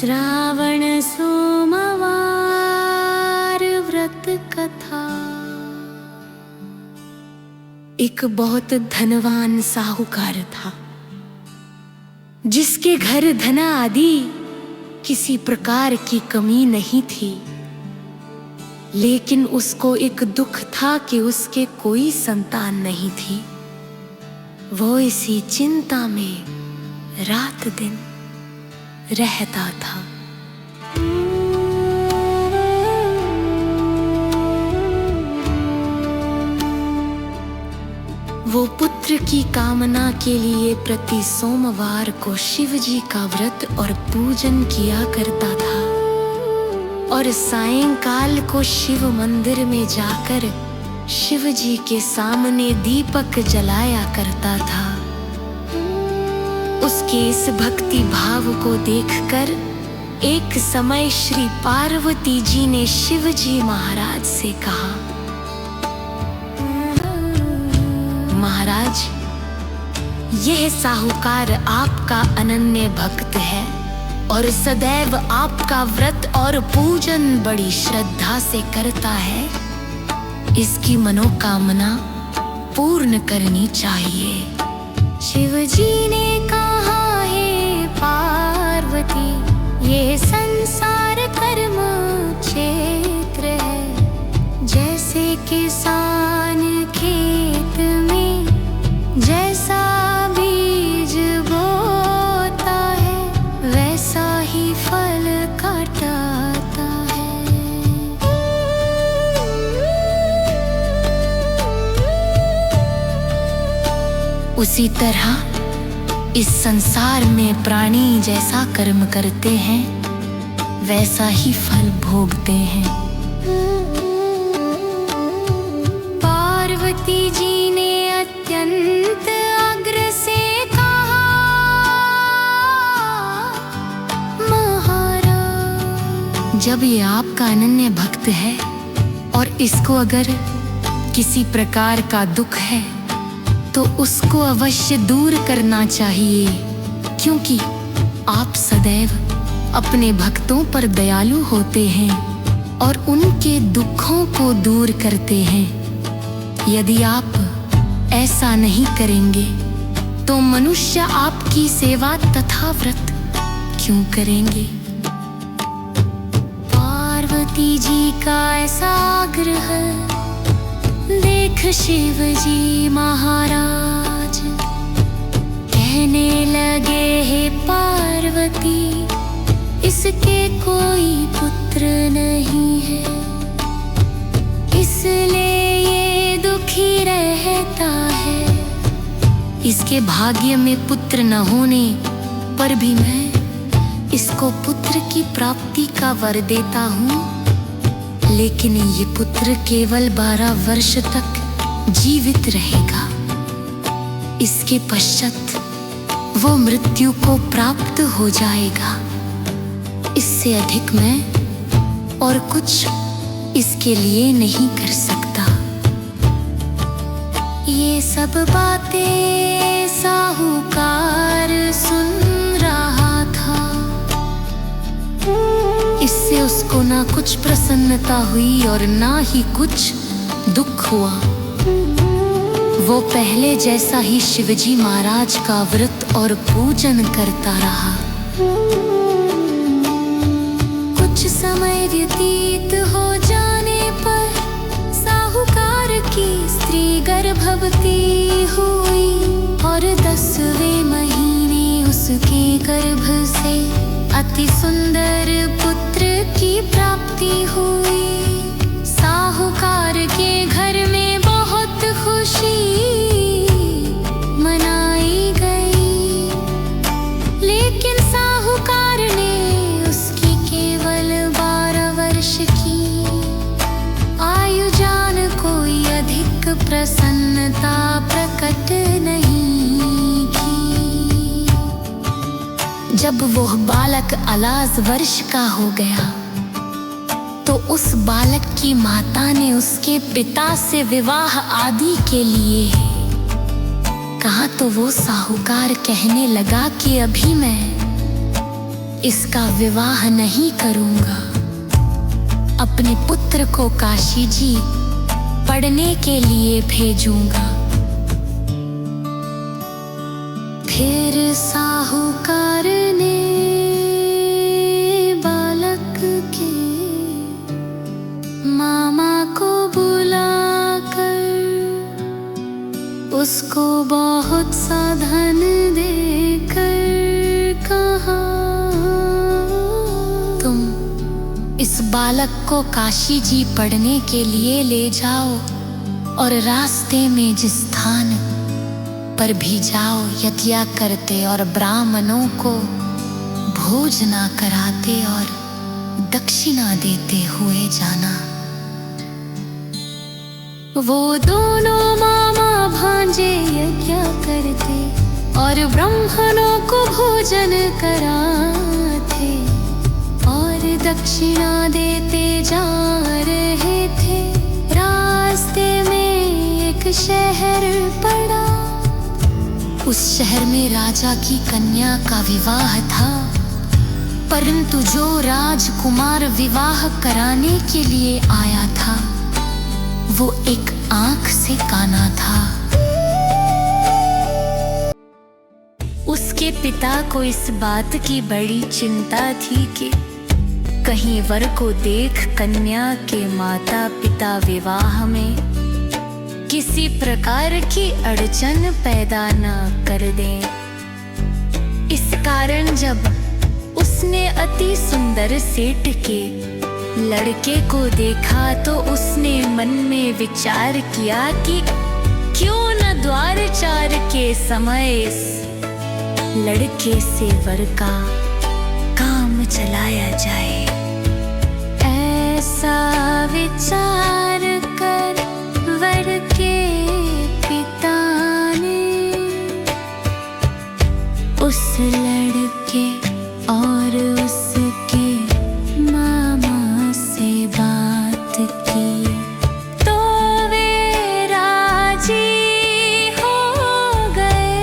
श्रावण सोमवार व्रत कथा। एक बहुत धनवान साहूकार था, जिसके घर धन आदि किसी प्रकार की कमी नहीं थी। लेकिन उसको एक दुख था कि उसके कोई संतान नहीं थी। वो इसी चिंता में रात दिन रहता था। वो पुत्र की कामना के लिए प्रति सोमवार को शिव जी का व्रत और पूजन किया करता था और सायंकाल को शिव मंदिर में जाकर शिव जी के सामने दीपक जलाया करता था। उसके इस भक्ति भाव को देखकर एक समय श्री पार्वती जी ने शिव जी महाराज से कहा, महाराज, यह साहूकार आपका अनन्य भक्त है और सदैव आपका व्रत और पूजन बड़ी श्रद्धा से करता है। इसकी मनोकामना पूर्ण करनी चाहिए। शिव जी ने कहा, हे पार्वती, ये संसार कर्म क्षेत्र है। जैसे किसान खेत में जैसा बीज बोता है, वैसा ही फल काटता है। उसी तरह इस संसार में प्राणी जैसा कर्म करते हैं, वैसा ही फल भोगते हैं। पार्वती जी ने अत्यंत आग्रह से कहा, महाराज, जब ये आपका अनन्य भक्त है और इसको अगर किसी प्रकार का दुख है तो उसको अवश्य दूर करना चाहिए, क्योंकि आप सदैव अपने भक्तों पर दयालु होते हैं और उनके दुखों को दूर करते हैं। यदि आप ऐसा नहीं करेंगे तो मनुष्य आपकी सेवा तथा व्रत क्यों करेंगे? पार्वती जी का ऐसा आग्रह देख शिव जी महाराज कहने लगे, हे पार्वती, इसके कोई पुत्र नहीं है, इसलिए ये दुखी रहता है। इसके भाग्य में पुत्र न होने पर भी मैं इसको पुत्र की प्राप्ति का वर देता हूँ। लेकिन ये पुत्र केवल 12 वर्ष तक जीवित रहेगा। इसके पश्चात वो मृत्यु को प्राप्त हो जाएगा। इससे अधिक मैं और कुछ इसके लिए नहीं कर सकता। ये सब बातें साहूकार सुन रहा था। इससे उसको ना कुछ प्रसन्नता हुई और ना ही कुछ दुख हुआ। वो पहले जैसा ही शिवजी महाराज का व्रत और पूजन करता रहा। कुछ समय व्यतीत हो जाने पर साहूकार की स्त्री गर्भवती हुई और 10वें महीने उसके गर्भ से अति सुंदर पुत्र की प्राप्ति हुई। साहूकार के घर में बहुत खुशी मनाई गई, लेकिन साहूकार ने उसकी केवल 12 वर्ष की आयु जान कोई अधिक प्रसन्नता प्रकट नहीं की। जब वह बालक 18 वर्ष का हो गया तो उस बालक की माता ने उसके पिता से विवाह आदि के लिए कहा, तो वो साहूकार कहने लगा कि अभी मैं इसका विवाह नहीं करूंगा। अपने पुत्र को काशी जी पढ़ने के लिए भेजूंगा। फिर साहूकार ने बालक के मामा को बुलाकर उसको बहुत सा धन देकर कहा, तुम इस बालक को काशी जी पढ़ने के लिए ले जाओ और रास्ते में जिस स्थान पर भी जाओ यज्ञ करते और ब्राह्मणों को भोजना कराते और दक्षिणा देते हुए जाना। वो दोनों मामा भांजे यज्ञ करते और ब्राह्मणों को भोजन कराते और दक्षिणा देते जा रहे थे। रास्ते में एक शहर पड़ा। उस शहर में राजा की कन्या का विवाह था, परंतु जो राजकुमार विवाह कराने के लिए आया था वो एक आंख से काना था। उसके पिता को इस बात की बड़ी चिंता थी कि कहीं वर को देख कन्या के माता पिता विवाह में किसी प्रकार की अड़चन पैदा न कर दें। इस कारण जब उसने अति सुंदर सेठ के लड़के को देखा तो उसने मन में विचार किया कि क्यों न द्वार चार के समय इस लड़के से वर का काम चलाया जाए। ऐसा विचार कर वर के पिता ने उस लड़के और उसके मामा से बात की तो वे राजी हो गए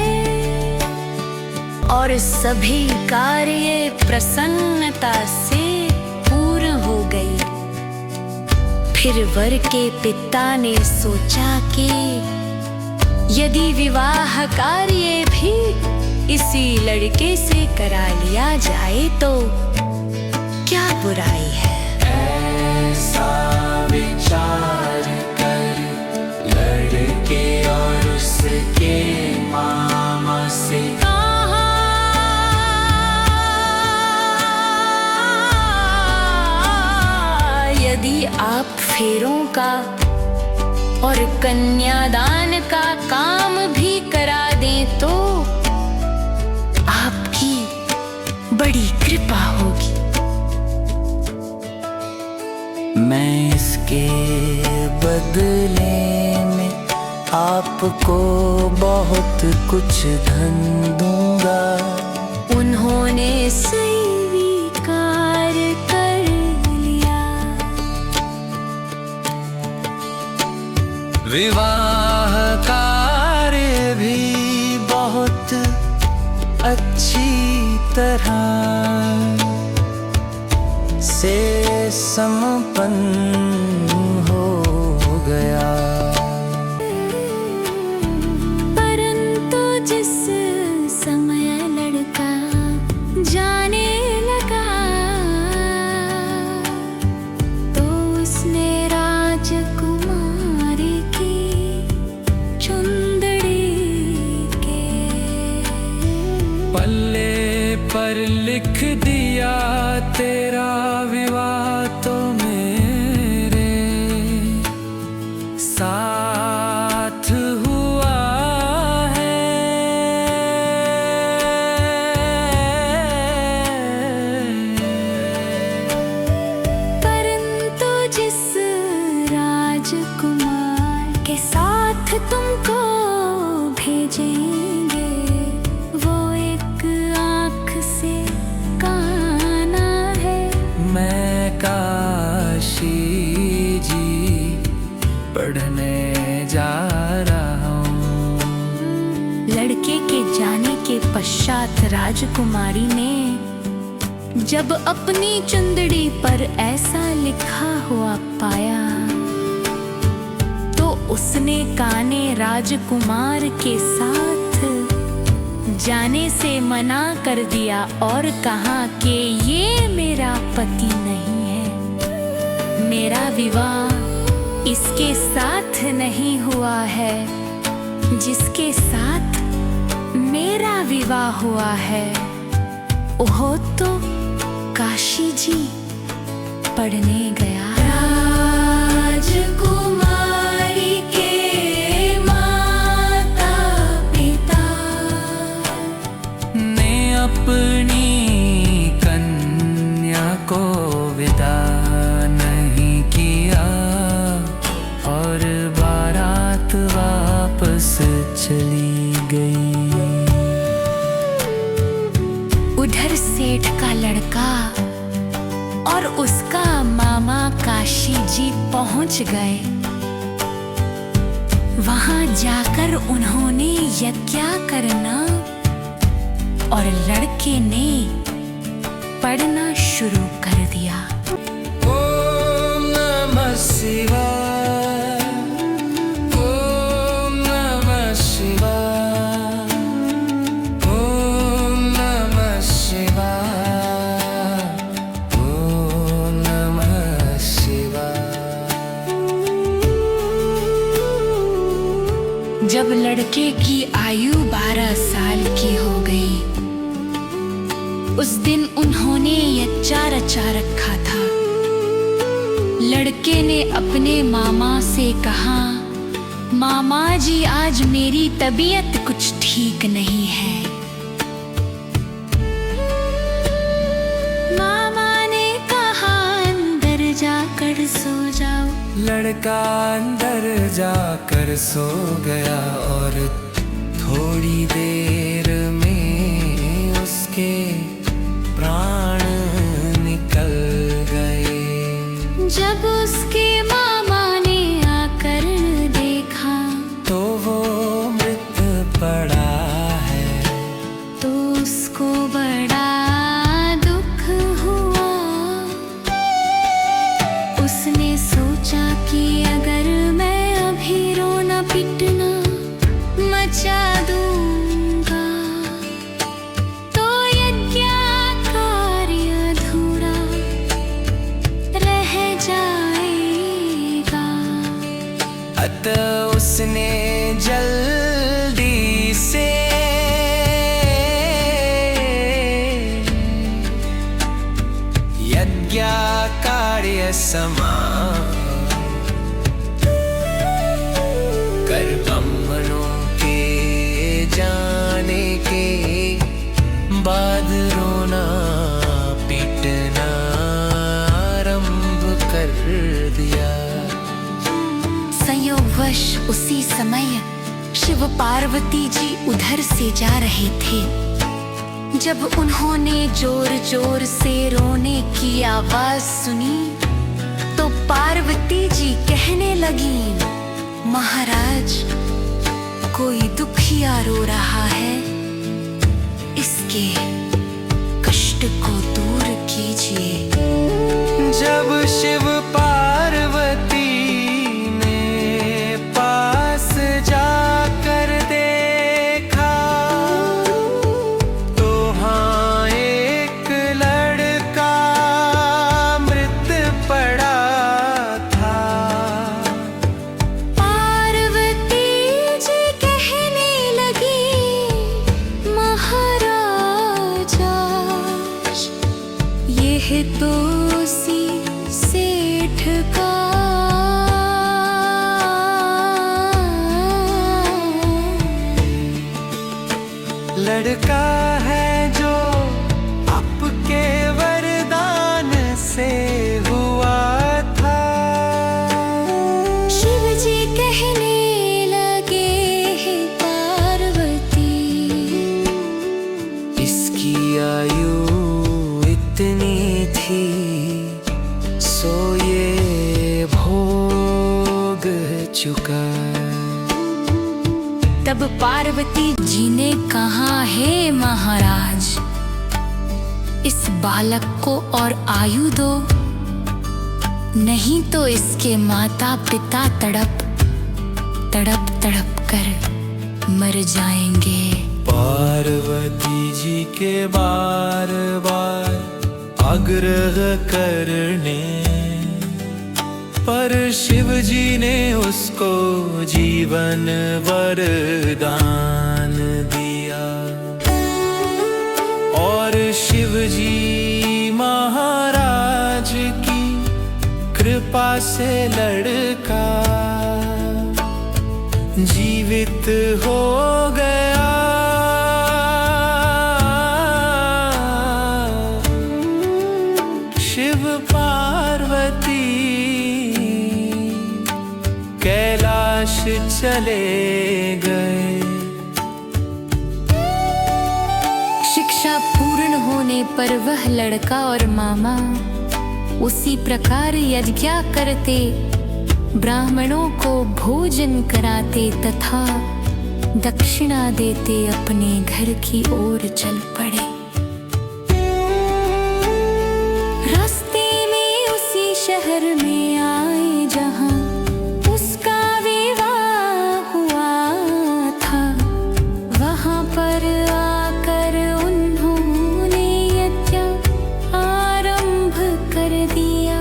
और सभी कार्य प्रसन्नता से पूर्ण हो गई। फिर वर के पिता ने सोचा कि यदि विवाह कार्य भी इसी लड़के से करा लिया जाए तो क्या बुराई है। ऐसा विचार कर लड़के और उसके मामा से यदि आप फेरों का और कन्यादान का काम भी करा दें तो आपकी बड़ी कृपा होगी। मैं इसके बदले में आपको बहुत कुछ धन दूंगा। उन्होंने स्वीकार कर लिया। विवाह कार्य भी बहुत अच्छी तरह से संपन्न हो गया। परंतु जिस समय लड़का जाने लगा तो उसने राजकुमारी की चुंदड़ी के पल्ले पर लिख दिया तेरा विवाह तो मेरे साथ हुआ है। परंतु जिस राजकुमार के साथ तुमको भेजेंगे वो एक आंख से काना है। मैं काशी जी पढ़ने जा रहा हूँ। लड़के के जाने के पश्चात राजकुमारी ने जब अपनी चुंदड़ी पर ऐसा लिखा हुआ पाया तो उसने कान्हे राजकुमार के साथ जाने से मना कर दिया और कहा कि ये मेरा पति नहीं है, मेरा विवाह इसके साथ नहीं हुआ है जिसके साथ मेरा विवाह हुआ है। वो तो काशी जी पढ़ने गया। राजकुमारी के माता पिता ने अपनी कन्या को विदा नहीं किया और बारात वापस चली गई। उधर सेठ का लड़का और उसका मामा काशी जी पहुंच गए। वहां जाकर उन्होंने यज्ञ करना और लड़के ने पढ़ना शुरू कर दिया। ओम नमः शिवाय, ओम नमः शिवाय, ओम नमः शिवाय, ओम नमः शिवाय। जब लड़के की आयु 12 साल की हो गई, उस दिन उन्होंने यज्ञ रचा रखा था। लड़के ने अपने मामा से कहा, मामा जी आज मेरी तबीयत कुछ ठीक नहीं है। मामा ने कहा अंदर जाकर सो जाओ। लड़का अंदर जाकर सो गया और थोड़ी देर में उसके प्राण निकल गए। जब उसके मामा ने आकर देखा तो वो मृत पड़ा है। तो उसको बड़ा दुख हुआ। उसने सोचा कि अगर मैं अभी रोना पिटना मचा दूंगा तो यज्ञ कार्य अधूरा रह जाएगा। अतः उसने जल्दी से यज्ञ कार्य समाप्त कर ब्राह्मणों के जाने के बाद रोना पीटना आरंभ कर दिया। संयोगवश उसी समय शिव पार्वती जी उधर से जा रहे थे। जब उन्होंने जोर जोर से रोने की आवाज सुनी तो पार्वती जी कहने लगी, महाराज कोई दुखिया रो रहा है, इसके कष्ट को दूर कीजिए। जब शिव पार्वती ने पास जाकर देखा तो हाँ एक लड़का मृत पड़ा था। पार्वती जी कहने लगी, महाराजा यह तो उसी सेठ का लड़का है जो आपके वरदान से हुआ था। शिव जी कहने लगे, हे पार्वती इसकी आयु इतनी थी सो ये भोग चुका। तब पार्वती जी ने कहा, हे महाराज इस बालक को और आयु दो, नहीं तो इसके माता पिता तड़प तड़प कर मर जाएंगे। पार्वती जी के बार बार आग्रह करने पर शिव जी ने उसको जीवन वरदान दिया। और शिव जी महाराज की कृपा से लड़का जीवित हो गया। शिव पार्वती कैलाश चले गए। शिक्षा पूर्ण होने पर वह लड़का और मामा उसी प्रकार यज्ञ करते, ब्राह्मणों को भोजन कराते तथा दक्षिणा देते अपने घर की ओर चल पड़े। रास्ते में उसी शहर में आए जहां उसका विवाह हुआ था। वहां पर आकर उन्होंने यज्ञ आरंभ कर दिया।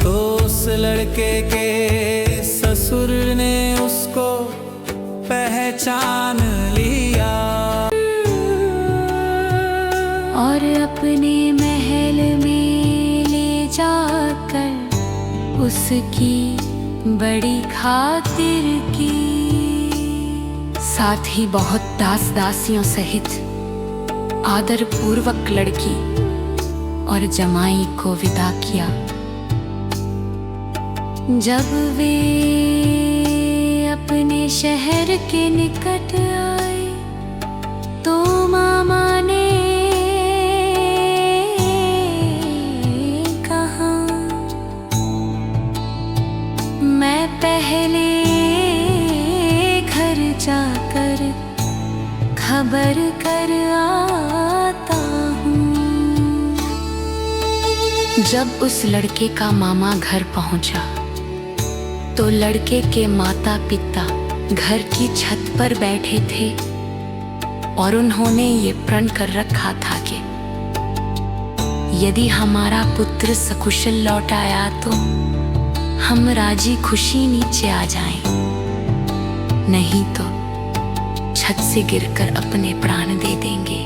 तो उस लड़के के ससुर ने उसको पहचान लिया और अपने महल में ले जाकर उसकी बड़ी खातिर की। साथ ही बहुत दास दासियों सहित आदर पूर्वक लड़की और जमाई को विदा किया। जब वे अपने शहर के निकट आए तो मामा ने कहा, मैं पहले घर जाकर खबर कर आता हूँ। जब उस लड़के का मामा घर पहुंचा तो लड़के के माता पिता घर की छत पर बैठे थे और उन्होंने ये प्रण कर रखा था कि यदि हमारा पुत्र सकुशल लौट आया तो हम राजी खुशी नीचे आ जाएं, नहीं तो छत से गिरकर अपने प्राण दे देंगे।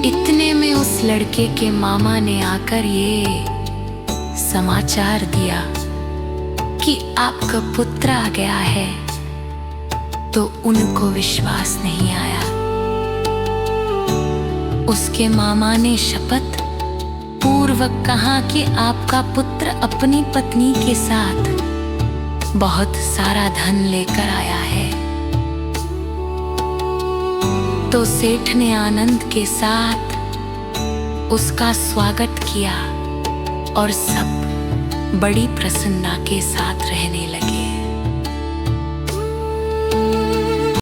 इतने में उस लड़के के मामा ने आकर ये समाचार दिया कि आपका पुत्र आ गया है। तो उनको विश्वास नहीं आया। उसके मामा ने शपथ पूर्वक कहा कि आपका पुत्र अपनी पत्नी के साथ बहुत सारा धन लेकर आया है। तो सेठ ने आनंद के साथ उसका स्वागत किया और सब बड़ी प्रसन्नता के साथ रहने लगे।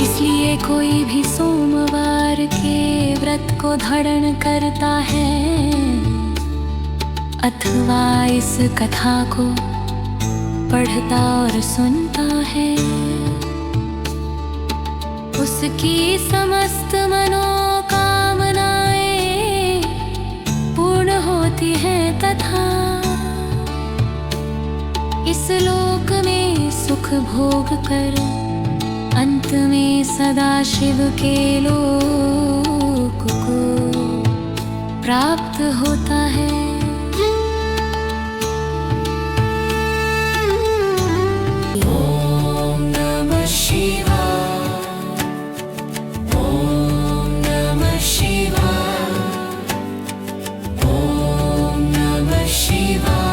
इसलिए कोई भी सोमवार के व्रत को धारण करता है अथवा इस कथा को पढ़ता और सुनता है, उसकी समस्त मनोकामनाएं पूर्ण होती हैं तथा इस लोक में सुख भोग कर अंत में सदा शिव के लोक को प्राप्त होता है। ओम नमः शिवाय, ओम नमः शिवाय, ओम नमः शिवाय।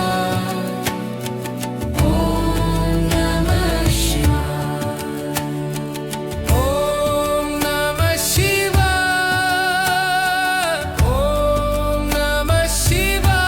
शिवा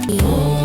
ओम